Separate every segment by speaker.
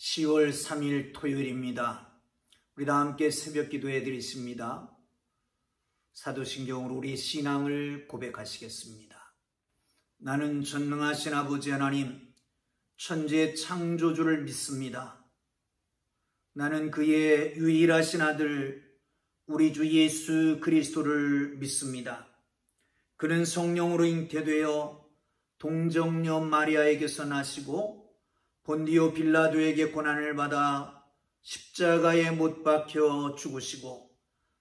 Speaker 1: 10월 3일 토요일입니다. 우리 다 함께 새벽 기도해 드리십니다. 사도신경으로 우리 신앙을 고백하시겠습니다. 나는 전능하신 아버지 하나님, 천지의 창조주를 믿습니다. 나는 그의 유일하신 아들 우리 주 예수 그리스도를 믿습니다. 그는 성령으로 잉태되어 동정녀 마리아에게서 나시고 본디오 빌라도에게 고난을 받아 십자가에 못 박혀 죽으시고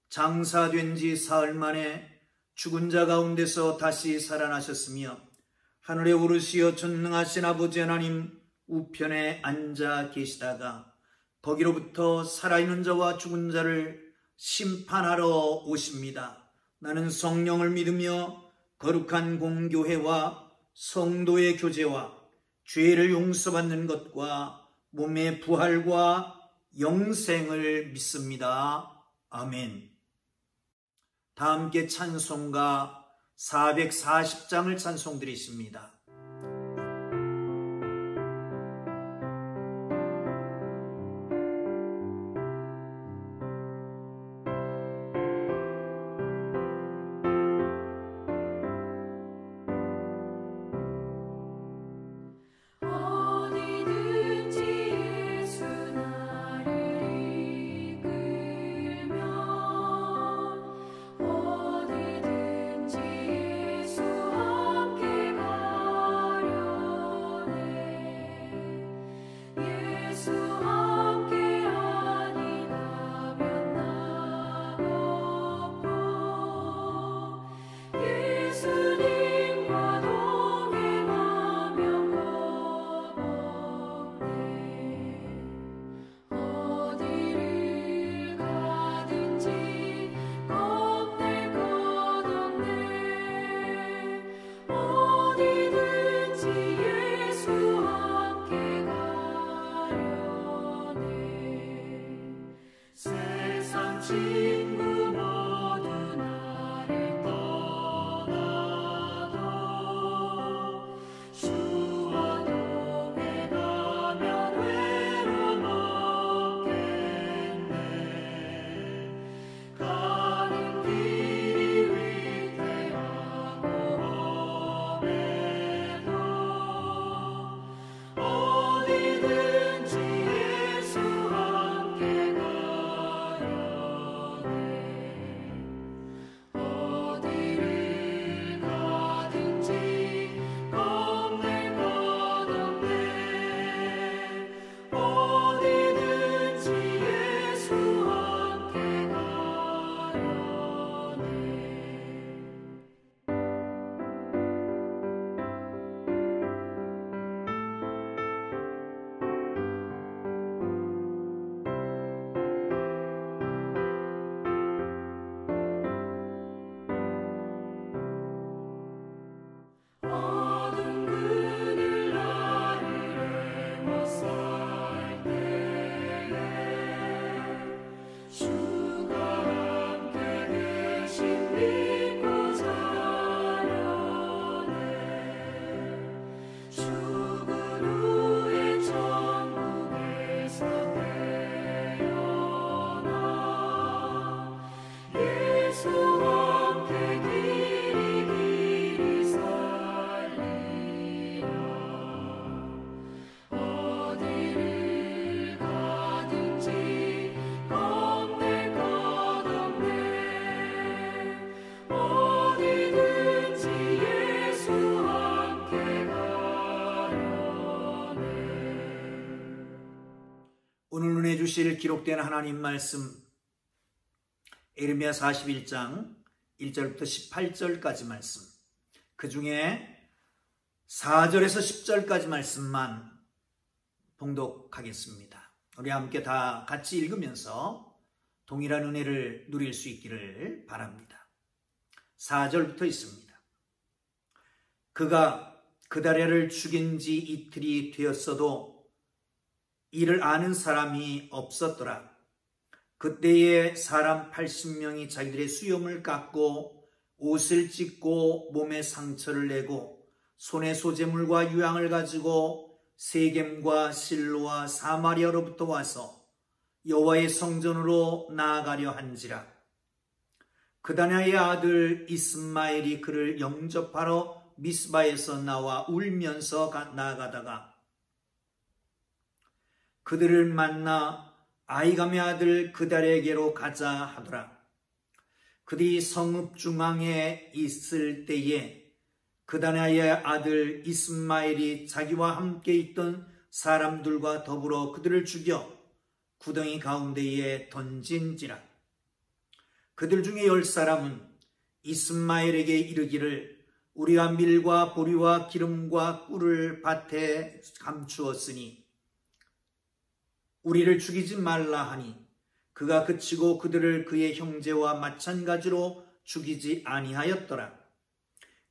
Speaker 1: 장사된 지 사흘 만에 죽은 자 가운데서 다시 살아나셨으며 하늘에 오르시어 전능하신 아버지 하나님 우편에 앉아 계시다가 거기로부터 살아있는 자와 죽은 자를 심판하러 오십니다. 나는 성령을 믿으며 거룩한 공교회와 성도의 교제와 죄를 용서받는 것과 몸의 부활과 영생을 믿습니다. 아멘. 다 함께 찬송가 440장을 찬송드리십니다. 오늘 은혜 주실 기록된 하나님 말씀 에르미야 41장 1절부터 18절까지 말씀, 그 중에 4절에서 10절까지 말씀만 봉독하겠습니다. 우리 함께 다 같이 읽으면서 동일한 은혜를 누릴 수 있기를 바랍니다. 4절부터 있습니다. 그가 그다랴를 죽인 지 이틀이 되었어도 이를 아는 사람이 없었더라. 그때에 사람 80명이 자기들의 수염을 깎고 옷을 찢고 몸에 상처를 내고 손에 소재물과 유향을 가지고 세겜과 실로와 사마리아로부터 와서 여호와의 성전으로 나아가려 한지라. 그다냐의 아들 이스마엘이 그를 영접하러 미스바에서 나와 울면서 나아가다가 그들을 만나 아히감의 아들 그달에게로 가자 하더라. 그들이 성읍 중앙에 있을 때에 그다냐의 아들 이스마엘이 자기와 함께 있던 사람들과 더불어 그들을 죽여 구덩이 가운데에 던진지라. 그들 중에 10사람은 이스마엘에게 이르기를 우리가 밀과 보리와 기름과 꿀을 밭에 감추었으니 우리를 죽이지 말라 하니 그가 그치고 그들을 그의 형제와 마찬가지로 죽이지 아니하였더라.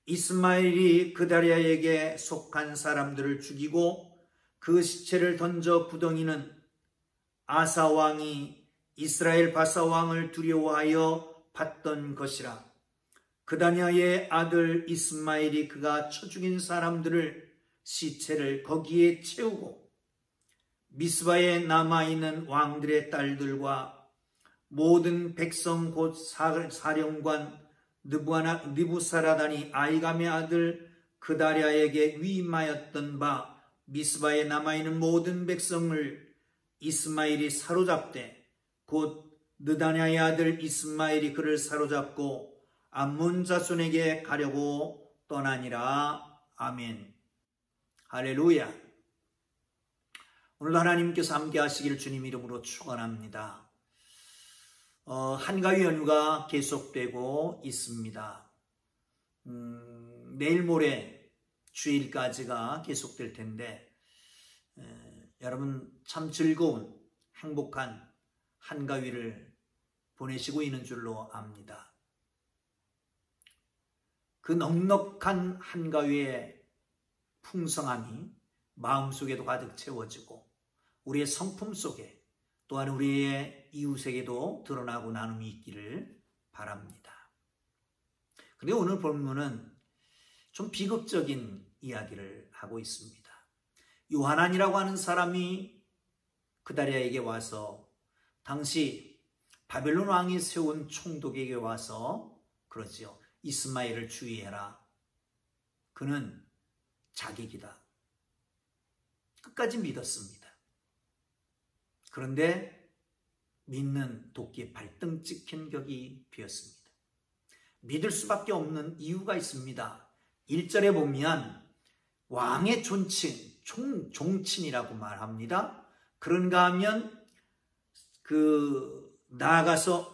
Speaker 1: 이스마엘이 그다랴에게 속한 사람들을 죽이고 그 시체를 던져 구덩이는 아사 왕이 이스라엘 바사 왕을 두려워하여 봤던 것이라. 그다냐의 아들 이스마엘이 그가 쳐 죽인 사람들을 시체를 거기에 채우고 미스바에 남아있는 왕들의 딸들과 모든 백성 곧 사령관 느부사라단이 아히감의 아들 그다랴에게 위임하였던 바 미스바에 남아있는 모든 백성을 이스마엘이 사로잡되 곧 느다냐의 아들 이스마엘이 그를 사로잡고 암몬 자손에게 가려고 떠나니라. 아멘. 할렐루야. 오늘도 하나님께서 함께 하시기를 주님 이름으로 축원합니다. 한가위 연휴가 계속되고 있습니다. 내일 모레 주일까지가 계속될 텐데 여러분 참 즐거운 행복한 한가위를 보내시고 있는 줄로 압니다. 그 넉넉한 한가위의 풍성함이 마음속에도 가득 채워지고 우리의 성품 속에 또한 우리의 이웃에게도 드러나고 나눔이 있기를 바랍니다. 그런데 오늘 본문은 좀 비극적인 이야기를 하고 있습니다. 요하난이라고 하는 사람이 그다랴에게 와서 당시 바벨론 왕이 세운 총독에게 와서 그러지요. 이스마엘을 주의해라. 그는 자객이다. 끝까지 믿었습니다. 그런데 믿는 도끼에 발등 찍힌 격이 되었습니다. 믿을 수밖에 없는 이유가 있습니다. 1절에 보면 왕의 존친, 종친이라고 말합니다. 그런가 하면 나아가서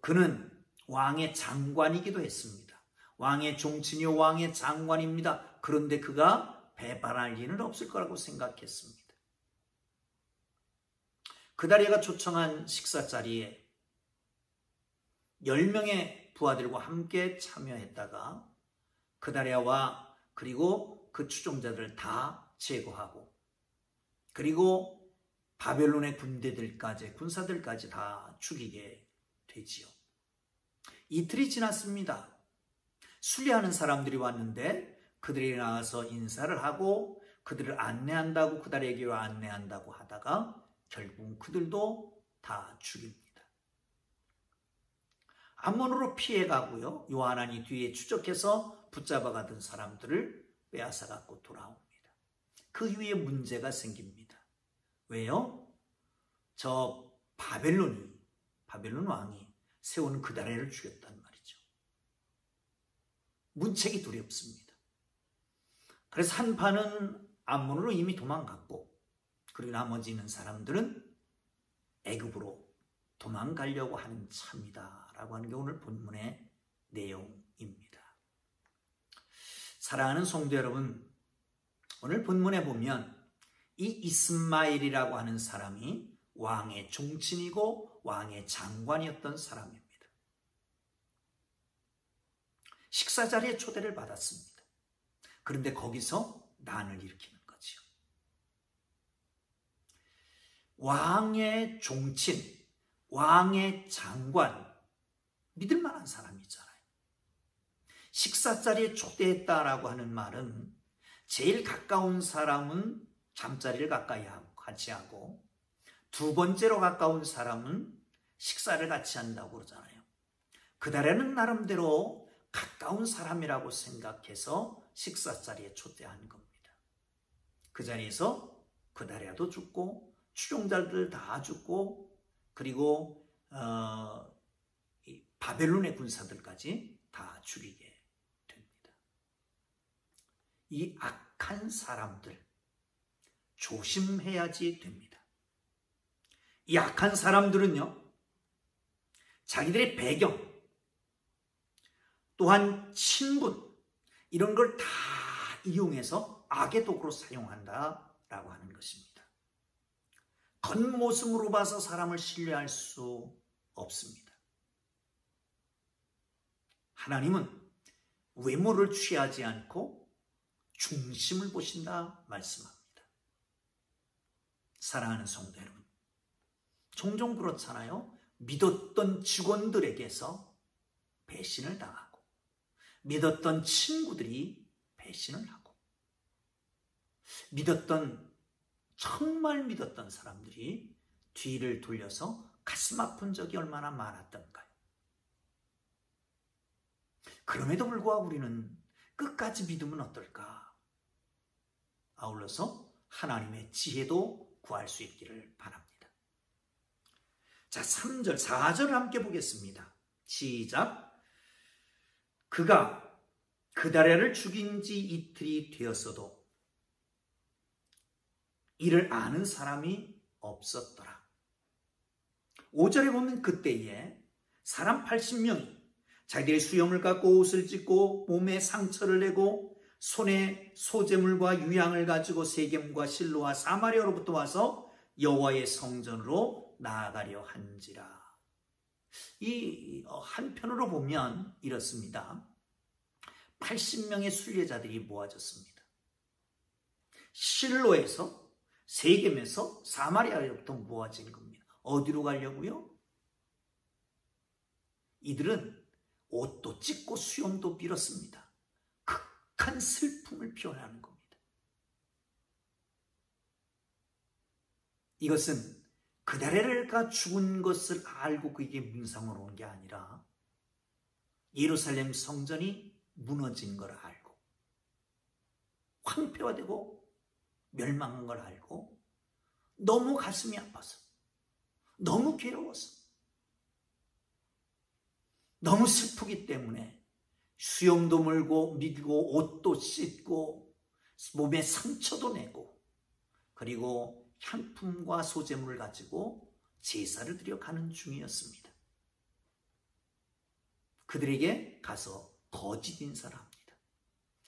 Speaker 1: 그는 왕의 장관이기도 했습니다. 왕의 종친이요 왕의 장관입니다. 그런데 그가 배반할 리는 없을 거라고 생각했습니다. 그다랴가 초청한 식사 자리에 10명의 부하들과 함께 참여했다가 그다랴와 그리고 그 추종자들을 다 제거하고 그리고 바벨론의 군사들까지 다 죽이게 되지요. 이틀이 지났습니다. 순례하는 사람들이 왔는데 그들이 나와서 인사를 하고 그들을 안내한다고 그다랴에게 안내한다고 하다가 결국 그들도 다 죽입니다. 암몬으로 피해가고요. 요하난이 뒤에 추적해서 붙잡아가던 사람들을 빼앗아갖고 돌아옵니다. 그 이후에 문제가 생깁니다. 왜요? 저 바벨론 왕이 세운 그다랴를 죽였단 말이죠. 문책이 두렵습니다. 그래서 한 판은 암몬으로 이미 도망갔고 그리고 나머지 있는 사람들은 애굽으로 도망가려고 하는 참이다 라고 하는 게 오늘 본문의 내용입니다. 사랑하는 성도 여러분, 오늘 본문에 보면 이 이스마엘이라고 하는 사람이 왕의 종친이고 왕의 장관이었던 사람입니다. 식사 자리에 초대를 받았습니다. 그런데 거기서 난을 일으키는 거지요. 왕의 종친, 왕의 장관, 믿을 만한 사람이잖아요. 식사 자리에 초대했다라고 하는 말은 제일 가까운 사람은 잠자리를 가까이 같이 하고, 두 번째로 가까운 사람은 식사를 같이 한다고 그러잖아요. 그달에는 나름대로 가까운 사람이라고 생각해서 식사 자리에 초대한 겁니다. 그 자리에서 그달에도 죽고 추종자들 다 죽고, 그리고 바벨론의 군사들까지 다 죽이게 됩니다. 이 악한 사람들 조심해야지 됩니다. 이 악한 사람들은요, 자기들의 배경, 또한 친분, 이런 걸 다 이용해서 악의 도구로 사용한다라고 하는 것입니다. 겉모습으로 봐서 사람을 신뢰할 수 없습니다. 하나님은 외모를 취하지 않고 중심을 보신다 말씀합니다. 사랑하는 성도 여러분, 종종 그렇잖아요. 믿었던 직원들에게서 배신을 당하고, 믿었던 친구들이 배신을 하고, 정말 믿었던 사람들이 뒤를 돌려서 가슴 아픈 적이 얼마나 많았던가요. 그럼에도 불구하고 우리는 끝까지 믿으면 어떨까? 아울러서 하나님의 지혜도 구할 수 있기를 바랍니다. 자, 3절, 4절을 함께 보겠습니다. 시작. 그가 그다랴를 죽인 지 이틀이 되었어도 이를 아는 사람이 없었더라. 5절에 보면 그때에 사람 80명이 자기들의 수염을 깎고 옷을 찢고 몸에 상처를 내고 손에 소재물과 유향을 가지고 세겜과 실로와 사마리아로부터 와서 여호와의 성전으로 나아가려 한지라. 이 한편으로 보면 이렇습니다. 80명의 순례자들이 모아졌습니다. 실로에서, 세겜에서, 사마리아로부터 모아진 겁니다. 어디로 가려고요? 이들은 옷도 찢고 수염도 빌었습니다. 극한 슬픔을 표현하는 겁니다. 이것은 그다랴가 죽은 것을 알고 그에게 문상으로 온 게 아니라 예루살렘 성전이 무너진 걸 알고, 황폐화되고 멸망한 걸 알고 너무 가슴이 아파서, 너무 괴로워서, 너무 슬프기 때문에 수염도 밀고 옷도 찢고 몸에 상처도 내고, 그리고 향품과 소재물을 가지고 제사를 드려 가는 중이었습니다. 그들에게 가서 거짓 인사를 합니다.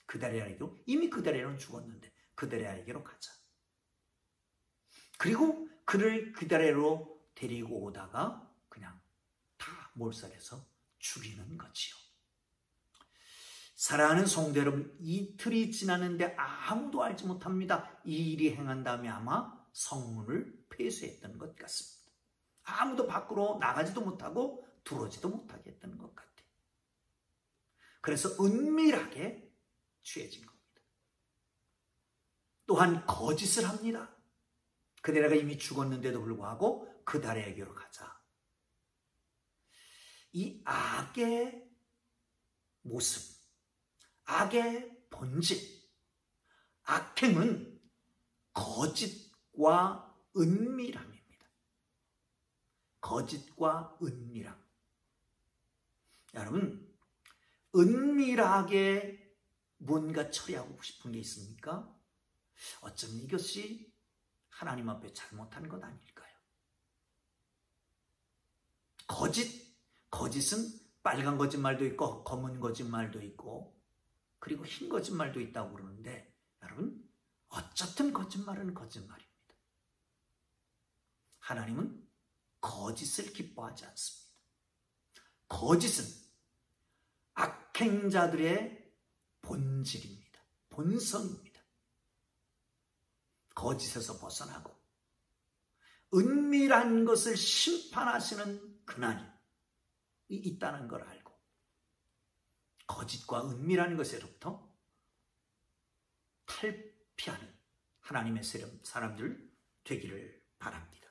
Speaker 1: 그다랴에게로, 이미 그다랴는 죽었는데 그다랴에게로 가자. 그리고 그를 그다랴로 데리고 오다가 그냥 다 몰살해서 죽이는 거지요. 사랑하는 성도 여러분, 이틀이 지났는데 아무도 알지 못합니다. 이 일이 행한 다음에 아마 성문을 폐쇄했던 것 같습니다. 아무도 밖으로 나가지도 못하고 들어오지도 못하게 했던 것 같아요. 그래서 은밀하게 취해진 겁니다. 또한 거짓을 합니다. 그다랴가 이미 죽었는데도 불구하고 그다랴에게로 가자. 이 악의 모습, 악의 본질, 악행은 거짓과 은밀함입니다. 거짓과 은밀함. 여러분, 은밀하게 뭔가 처리하고 싶은 게 있습니까? 어쩌면 이것이 하나님 앞에 잘못한 것 아닐까요? 거짓은 빨간 거짓말도 있고 검은 거짓말도 있고 그리고 흰 거짓말도 있다고 그러는데, 여러분, 어쨌든 거짓말은 거짓말입니다. 하나님은 거짓을 기뻐하지 않습니다. 거짓은 악행자들의 본질입니다. 본성입니다. 거짓에서 벗어나고 은밀한 것을 심판하시는 그날이 있다는 걸 알고, 거짓과 은밀한 것에로부터 탈피하는 하나님의 사람들 되기를 바랍니다.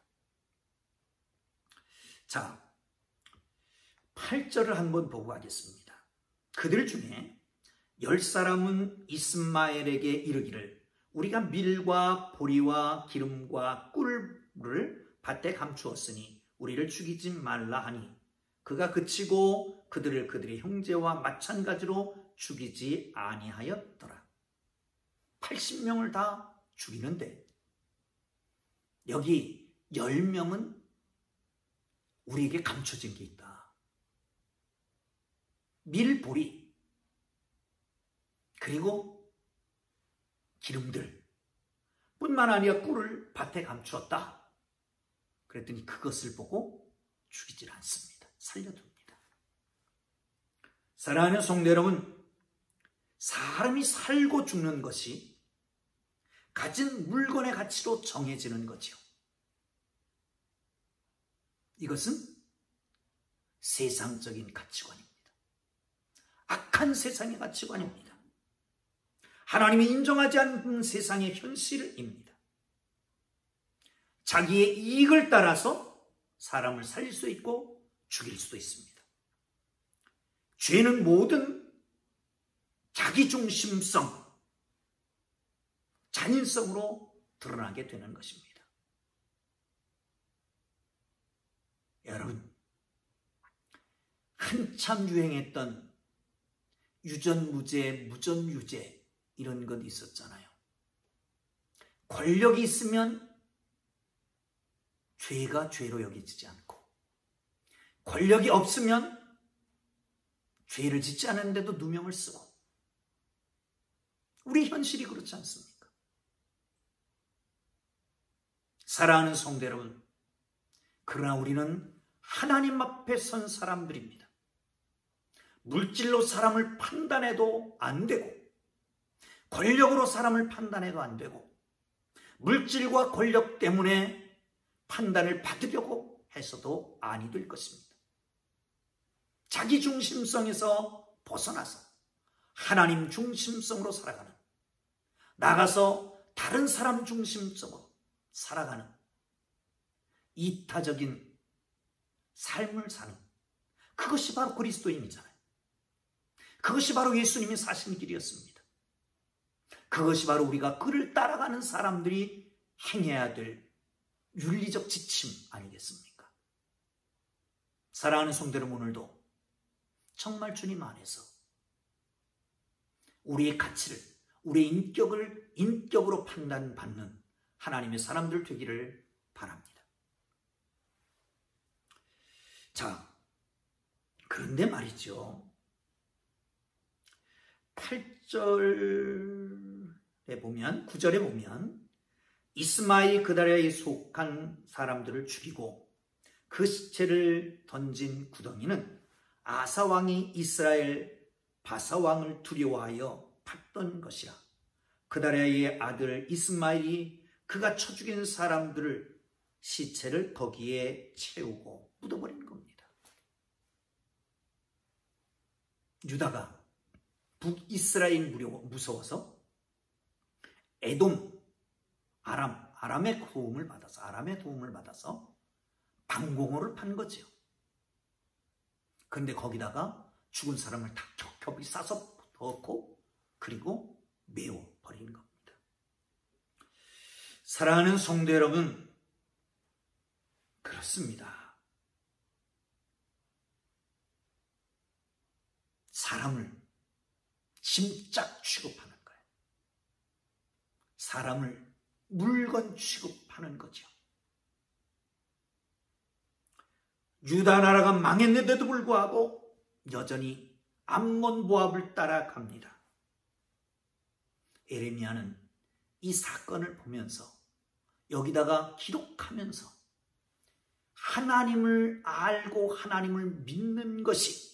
Speaker 1: 자, 8절을 한번 보고 가겠습니다. 그들 중에 10사람은 이스마엘에게 이르기를 우리가 밀과 보리와 기름과 꿀을 밭에 감추었으니 우리를 죽이지 말라 하니 그가 그치고 그들을 그들의 형제와 마찬가지로 죽이지 아니하였더라. 80명을 다 죽이는데 여기 10명은 우리에게 감춰진 게 있다. 밀, 보리, 그리고 기름들 뿐만 아니라 꿀을 밭에 감추었다. 그랬더니 그것을 보고 죽이질 않습니다. 살려둡니다. 사랑하는 성도 여러분, 사람이 살고 죽는 것이 가진 물건의 가치로 정해지는 거죠. 이것은 세상적인 가치관입니다. 악한 세상의 가치관입니다. 하나님이 인정하지 않는 세상의 현실입니다. 자기의 이익을 따라서 사람을 살릴 수 있고 죽일 수도 있습니다. 죄는 모든 자기중심성, 잔인성으로 드러나게 되는 것입니다. 여러분, 한참 유행했던 유전무죄, 무전유죄 이런 것 있었잖아요. 권력이 있으면 죄가 죄로 여기지지 않고 권력이 없으면 죄를 짓지 않았는데도 누명을 쓰고 우리 현실이 그렇지 않습니까? 사랑하는 성도 여러분, 그러나 우리는 하나님 앞에 선 사람들입니다. 물질로 사람을 판단해도 안 되고 권력으로 사람을 판단해도 안 되고 물질과 권력 때문에 판단을 받으려고 해서도 아니 될 것입니다. 자기중심성에서 벗어나서 하나님 중심성으로 살아가는, 나가서 다른 사람 중심적으로 살아가는 이타적인 삶을 사는, 그것이 바로 그리스도인이잖아요. 그것이 바로 예수님이 사신 길이었습니다. 그것이 바로 우리가 그를 따라가는 사람들이 행해야 될 윤리적 지침 아니겠습니까? 사랑하는 성도 여러분, 오늘도 정말 주님 안에서 우리의 가치를, 우리의 인격으로 판단받는 하나님의 사람들 되기를 바랍니다. 자, 그런데 말이죠. 8절에 보면, 9절에 보면 이스마엘 그다리아에 속한 사람들을 죽이고 그 시체를 던진 구덩이는 아사왕이 이스라엘 바사왕을 두려워하여 팠던 것이라. 그다리아의 아들 이스마엘이 그가 쳐 죽인 사람들을 시체를 거기에 채우고 묻어버린 겁니다. 유다가 북이스라엘 무서워서 에돔, 아람의 도움을 받아서 방공호를 판 거죠. 그런데 거기다가 죽은 사람을 다 겹겹이 싸서 넣고 그리고 메워 버리는 겁니다. 사랑하는 성도 여러분, 그렇습니다. 사람을 짐짝 취급하는 거예요. 사람을 물건 취급하는 거죠. 유다 나라가 망했는데도 불구하고 여전히 암몬 모압을 따라갑니다. 예레미야는 이 사건을 보면서 여기다가 기록하면서 하나님을 알고 하나님을 믿는 것이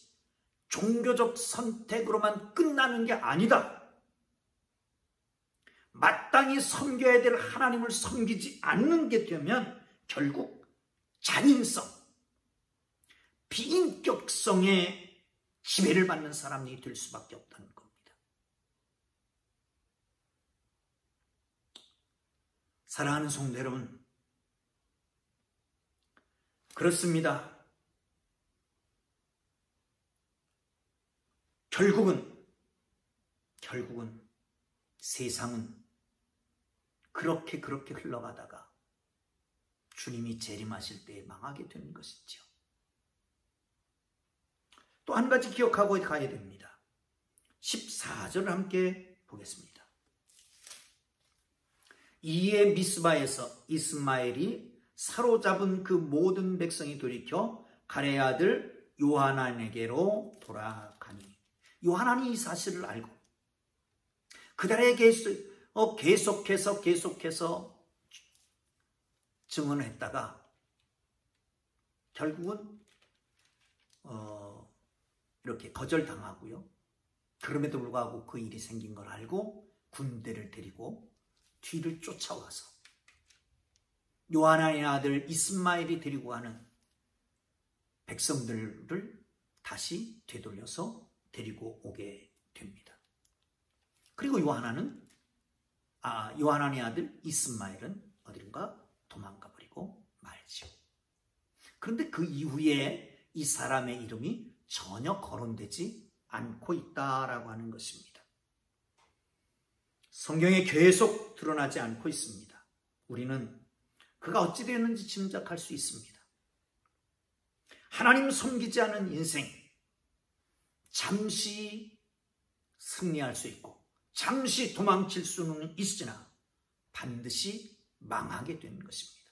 Speaker 1: 종교적 선택으로만 끝나는 게 아니다. 마땅히 섬겨야 될 하나님을 섬기지 않는 게 되면 결국 잔인성, 비인격성의 지배를 받는 사람이 될 수밖에 없다는 겁니다. 사랑하는 성도 여러분, 그렇습니다. 결국은 세상은 그렇게 흘러가다가 주님이 재림하실 때에 망하게 되는 것이죠. 또 한 가지 기억하고 가야 됩니다. 14절을 함께 보겠습니다. 이에 미스바에서 이스마엘이 사로잡은 그 모든 백성이 돌이켜 가레의 아들 요하난에게로 돌아가니, 요하난이 이 사실을 알고 그달에 계속해서 증언을 했다가 결국은 이렇게 거절당하고요. 그럼에도 불구하고 그 일이 생긴 걸 알고 군대를 데리고 뒤를 쫓아와서 요하난의 아들 이스마엘이 데리고 가는 백성들을 다시 되돌려서 데리고 오게 됩니다. 그리고 요하난의 아들 이스마엘은 어디론가 도망가 버리고 말죠. 그런데 그 이후에 이 사람의 이름이 전혀 거론되지 않고 있다라고 하는 것입니다. 성경에 계속 드러나지 않고 있습니다. 우리는 그가 어찌 되었는지 짐작할 수 있습니다. 하나님 섬기지 않은 인생, 잠시 승리할 수 있고 잠시 도망칠 수는 있으나 반드시 망하게 되는 것입니다.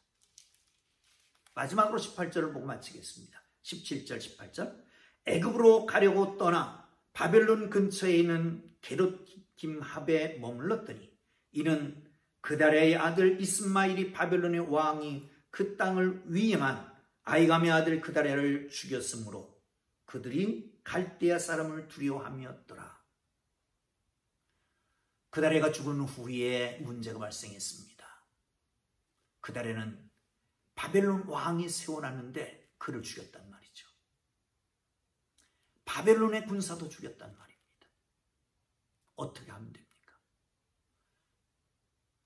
Speaker 1: 마지막으로 18절을 보고 마치겠습니다. 17절 18절. 애굽으로 가려고 떠나 바벨론 근처에 있는 게롯김합에 머물렀더니 이는 그달의 아들 이스마엘이 바벨론의 왕이 그 땅을 위임한 아이감의 아들 그달야를 죽였으므로 그들이 갈대아 사람을 두려워함이었더라. 그달야가 죽은 후에 문제가 발생했습니다. 그달야는 바벨론 왕이 세워놨는데 그를 죽였단 말이죠. 바벨론의 군사도 죽였단 말입니다. 어떻게 하면 됩니까?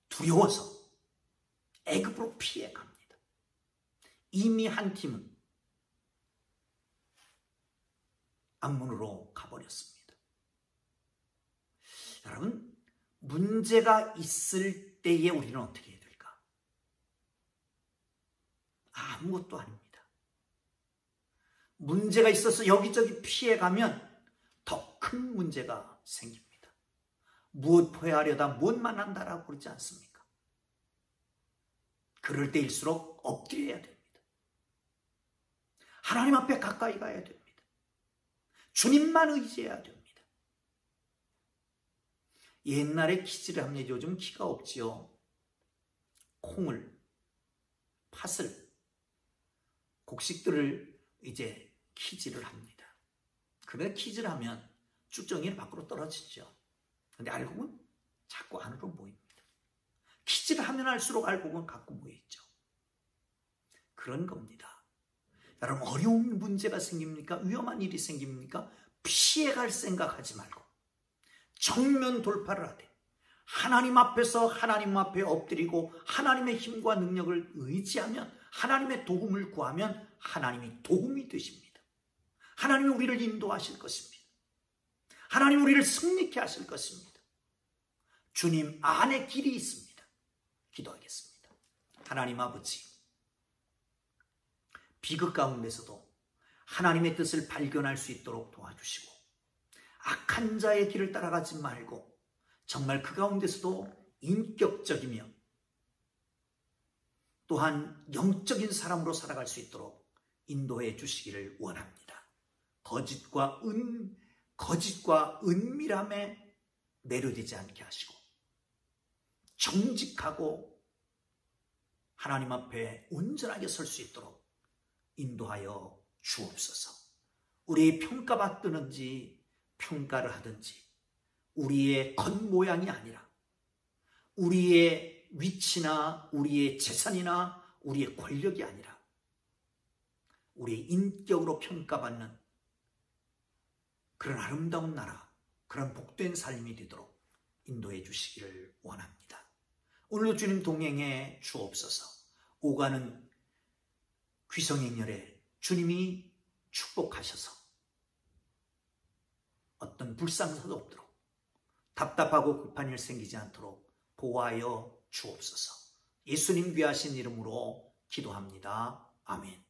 Speaker 1: 두려워서 애굽으로 피해 갑니다. 이미 한 팀은 암몬으로 가버렸습니다. 여러분, 문제가 있을 때에 우리는 어떻게 해야 될까? 아무것도 아닙니다. 문제가 있어서 여기저기 피해가면 더 큰 문제가 생깁니다. 무엇 포해하려다 무엇 만난다라고 그러지 않습니까? 그럴 때일수록 엎드려야 됩니다. 하나님 앞에 가까이 가야 됩니다. 주님만 의지해야 됩니다. 옛날에 키질을 합니다. 요즘 키가 없지요. 콩을, 팥을, 곡식들을 이제 키질을 합니다. 그런데 키질을 하면 쭉정이는 밖으로 떨어지죠. 그런데 알곡은 자꾸 안으로 모입니다. 키질을 하면 할수록 알곡은 갖고 모여있죠. 그런 겁니다. 여러분, 어려운 문제가 생깁니까? 위험한 일이 생깁니까? 피해갈 생각하지 말고 정면 돌파를 하되 하나님 앞에서 하나님 앞에 엎드리고 하나님의 힘과 능력을 의지하면, 하나님의 도움을 구하면 하나님이 도움이 되십니다. 하나님이 우리를 인도하실 것입니다. 하나님이 우리를 승리케 하실 것입니다. 주님 안에 길이 있습니다. 기도하겠습니다. 하나님 아버지, 비극 가운데서도 하나님의 뜻을 발견할 수 있도록 도와주시고 악한 자의 길을 따라가지 말고 정말 그 가운데서도 인격적이며 또한 영적인 사람으로 살아갈 수 있도록 인도해 주시기를 원합니다. 거짓과 은밀함에 매료되지 않게 하시고 정직하고 하나님 앞에 온전하게 설 수 있도록 인도하여 주옵소서. 우리의 평가받든지 평가를 하든지 우리의 겉모양이 아니라 우리의 위치나 우리의 재산이나 우리의 권력이 아니라 우리의 인격으로 평가받는 그런 아름다운 나라, 그런 복된 삶이 되도록 인도해 주시기를 원합니다. 오늘도 주님 동행해 주옵소서. 오가는 귀성행렬에 주님이 축복하셔서 어떤 불상사도 없도록, 답답하고 급한 일 생기지 않도록 보호하여 주옵소서. 예수님 귀하신 이름으로 기도합니다. 아멘.